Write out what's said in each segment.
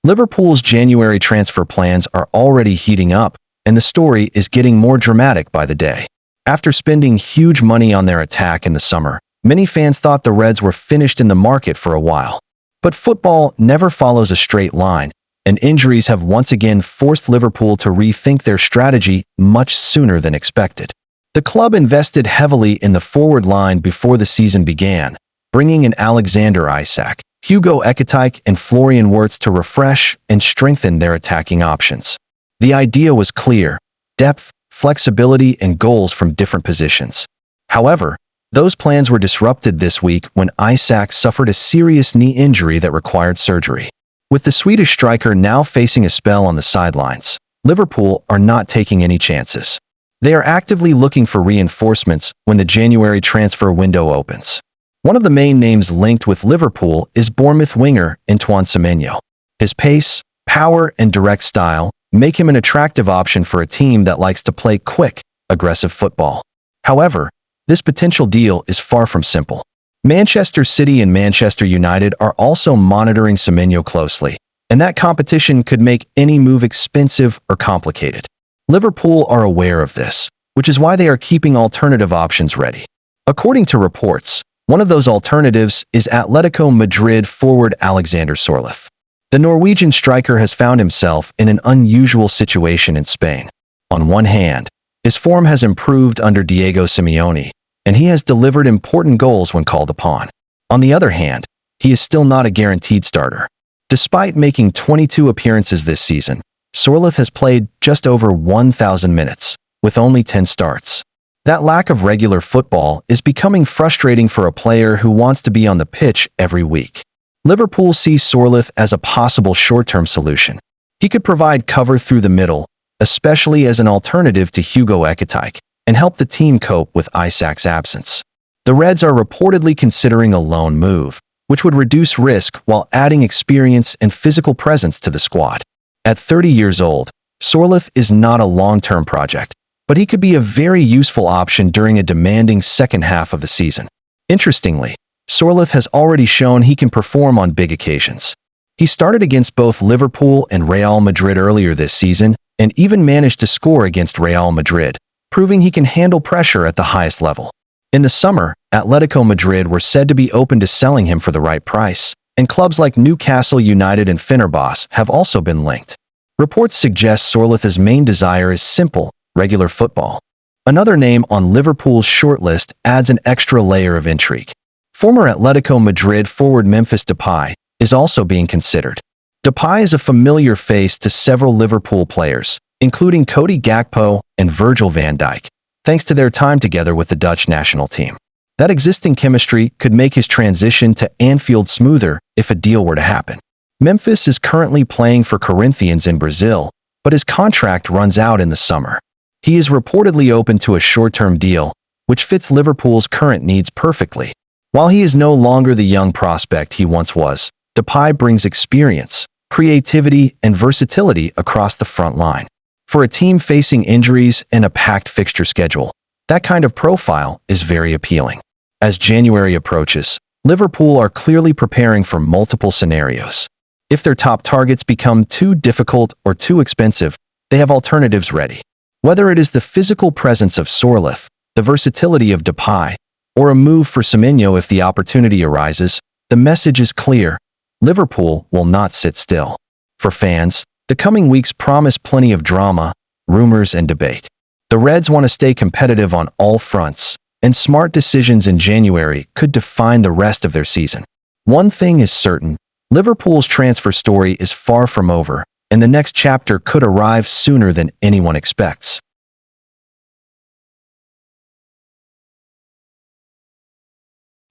Liverpool's January transfer plans are already heating up, and the story is getting more dramatic by the day. After spending huge money on their attack in the summer, many fans thought the Reds were finished in the market for a while. But football never follows a straight line, and injuries have once again forced Liverpool to rethink their strategy much sooner than expected. The club invested heavily in the forward line before the season began, bringing in Alexander Isak, Hugo Ekitike, and Florian Wirtz to refresh and strengthen their attacking options. The idea was clear: depth, flexibility, and goals from different positions. However, those plans were disrupted this week when Isak suffered a serious knee injury that required surgery. With the Swedish striker now facing a spell on the sidelines, Liverpool are not taking any chances. They are actively looking for reinforcements when the January transfer window opens. One of the main names linked with Liverpool is Bournemouth winger Antoine Semenyo. His pace, power, and direct style make him an attractive option for a team that likes to play quick, aggressive football. However, this potential deal is far from simple. Manchester City and Manchester United are also monitoring Semenyo closely, and that competition could make any move expensive or complicated. Liverpool are aware of this, which is why they are keeping alternative options ready. According to reports, one of those alternatives is Atletico Madrid forward Alexander Sorloth. The Norwegian striker has found himself in an unusual situation in Spain. On one hand, his form has improved under Diego Simeone, and he has delivered important goals when called upon. On the other hand, he is still not a guaranteed starter. Despite making 22 appearances this season, Sorloth has played just over 1,000 minutes, with only 10 starts. That lack of regular football is becoming frustrating for a player who wants to be on the pitch every week. Liverpool sees Sorloth as a possible short-term solution. He could provide cover through the middle, especially as an alternative to Hugo Ekitike, and help the team cope with Isak's absence. The Reds are reportedly considering a loan move, which would reduce risk while adding experience and physical presence to the squad. At 30 years old, Sorloth is not a long-term project, but he could be a very useful option during a demanding second half of the season. Interestingly, Sorloth has already shown he can perform on big occasions. He started against both Liverpool and Real Madrid earlier this season and even managed to score against Real Madrid, proving he can handle pressure at the highest level. In the summer, Atletico Madrid were said to be open to selling him for the right price, and clubs like Newcastle United and Fenerbahce have also been linked. Reports suggest Sorloth's main desire is simple: regular football. Another name on Liverpool's shortlist adds an extra layer of intrigue. Former Atletico Madrid forward Memphis Depay is also being considered. Depay is a familiar face to several Liverpool players, including Cody Gakpo and Virgil van Dijk, thanks to their time together with the Dutch national team. That existing chemistry could make his transition to Anfield smoother if a deal were to happen. Memphis is currently playing for Corinthians in Brazil, but his contract runs out in the summer. He is reportedly open to a short-term deal, which fits Liverpool's current needs perfectly. While he is no longer the young prospect he once was, Depay brings experience, creativity, and versatility across the front line. For a team facing injuries and a packed fixture schedule, that kind of profile is very appealing. As January approaches, Liverpool are clearly preparing for multiple scenarios. If their top targets become too difficult or too expensive, they have alternatives ready. Whether it is the physical presence of Sorloth, the versatility of Depay, or a move for Semenyo if the opportunity arises, the message is clear: Liverpool will not sit still. For fans, the coming weeks promise plenty of drama, rumors, and debate. The Reds want to stay competitive on all fronts, and smart decisions in January could define the rest of their season. One thing is certain: Liverpool's transfer story is far from over, and the next chapter could arrive sooner than anyone expects.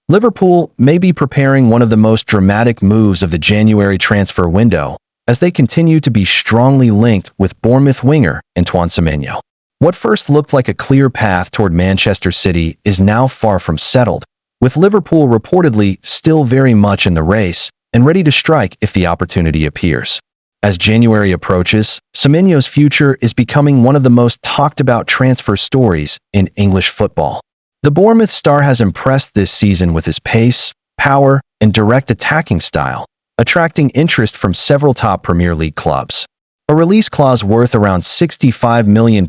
Liverpool may be preparing one of the most dramatic moves of the January transfer window, as they continue to be strongly linked with Bournemouth winger Antoine Semenyo. What first looked like a clear path toward Manchester City is now far from settled, with Liverpool reportedly still very much in the race and ready to strike if the opportunity appears. As January approaches, Semenyo's future is becoming one of the most talked about transfer stories in English football. The Bournemouth star has impressed this season with his pace, power, and direct attacking style, attracting interest from several top Premier League clubs. A release clause worth around £65 million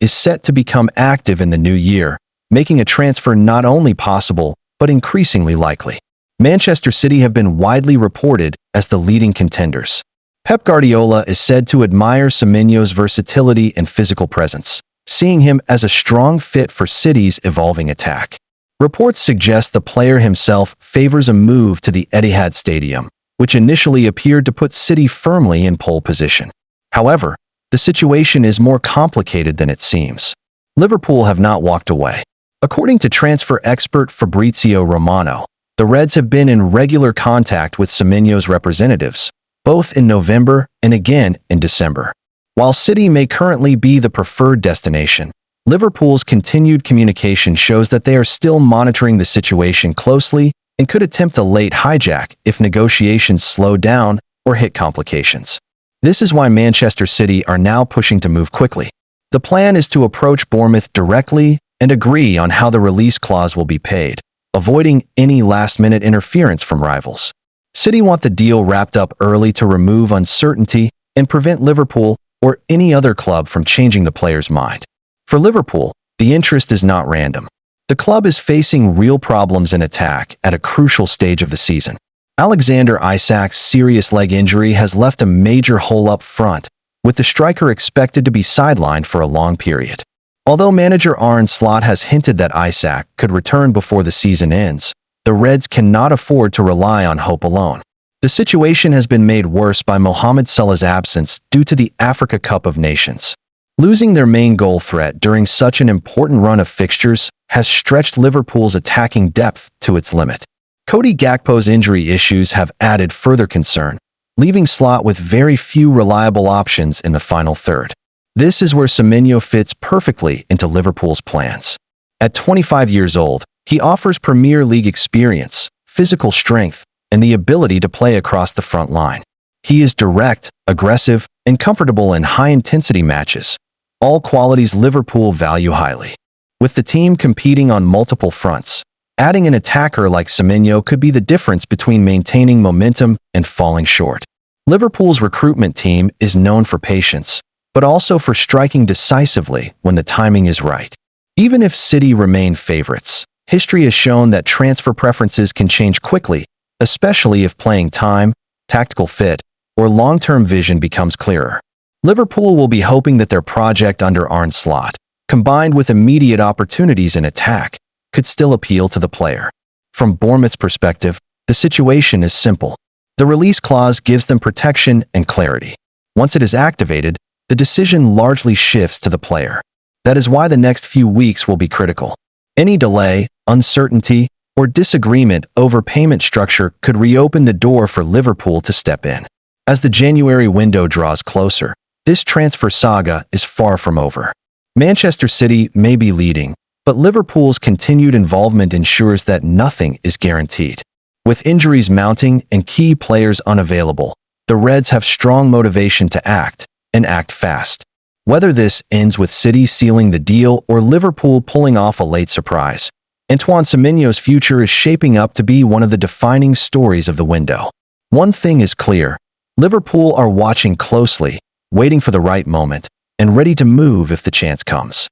is set to become active in the new year, making a transfer not only possible, but increasingly likely. Manchester City have been widely reported as the leading contenders. Pep Guardiola is said to admire Semenyo's versatility and physical presence, seeing him as a strong fit for City's evolving attack. Reports suggest the player himself favors a move to the Etihad Stadium, which initially appeared to put City firmly in pole position. However, the situation is more complicated than it seems. Liverpool have not walked away. According to transfer expert Fabrizio Romano, the Reds have been in regular contact with Semenyo's representatives, both in November and again in December. While City may currently be the preferred destination, Liverpool's continued communication shows that they are still monitoring the situation closely and could attempt a late hijack if negotiations slow down or hit complications. This is why Manchester City are now pushing to move quickly. The plan is to approach Bournemouth directly and agree on how the release clause will be paid, avoiding any last-minute interference from rivals. City want the deal wrapped up early to remove uncertainty and prevent Liverpool or any other club from changing the player's mind. For Liverpool, the interest is not random. The club is facing real problems in attack at a crucial stage of the season. Alexander Isak's serious leg injury has left a major hole up front, with the striker expected to be sidelined for a long period. Although manager Arne Slot has hinted that Isak could return before the season ends, the Reds cannot afford to rely on hope alone. The situation has been made worse by Mohamed Salah's absence due to the Africa Cup of Nations. Losing their main goal threat during such an important run of fixtures has stretched Liverpool's attacking depth to its limit. Cody Gakpo's injury issues have added further concern, leaving Slot with very few reliable options in the final third. This is where Semenyo fits perfectly into Liverpool's plans. At 25 years old, he offers Premier League experience, physical strength, and the ability to play across the front line. He is direct, aggressive, and comfortable in high-intensity matches, all qualities Liverpool value highly. With the team competing on multiple fronts, adding an attacker like Semenyo could be the difference between maintaining momentum and falling short. Liverpool's recruitment team is known for patience, but also for striking decisively when the timing is right. Even if City remain favorites, history has shown that transfer preferences can change quickly, especially if playing time, tactical fit, or long-term vision becomes clearer. Liverpool will be hoping that their project under Arne Slot, combined with immediate opportunities in attack, could still appeal to the player. From Bournemouth's perspective, the situation is simple. The release clause gives them protection and clarity. Once it is activated, the decision largely shifts to the player. That is why the next few weeks will be critical. Any delay, uncertainty, or disagreement over payment structure could reopen the door for Liverpool to step in. As the January window draws closer, this transfer saga is far from over. Manchester City may be leading, but Liverpool's continued involvement ensures that nothing is guaranteed. With injuries mounting and key players unavailable, the Reds have strong motivation to act, and act fast. Whether this ends with City sealing the deal or Liverpool pulling off a late surprise, Antoine Semenyo's future is shaping up to be one of the defining stories of the window. One thing is clear: Liverpool are watching closely, waiting for the right moment, and ready to move if the chance comes.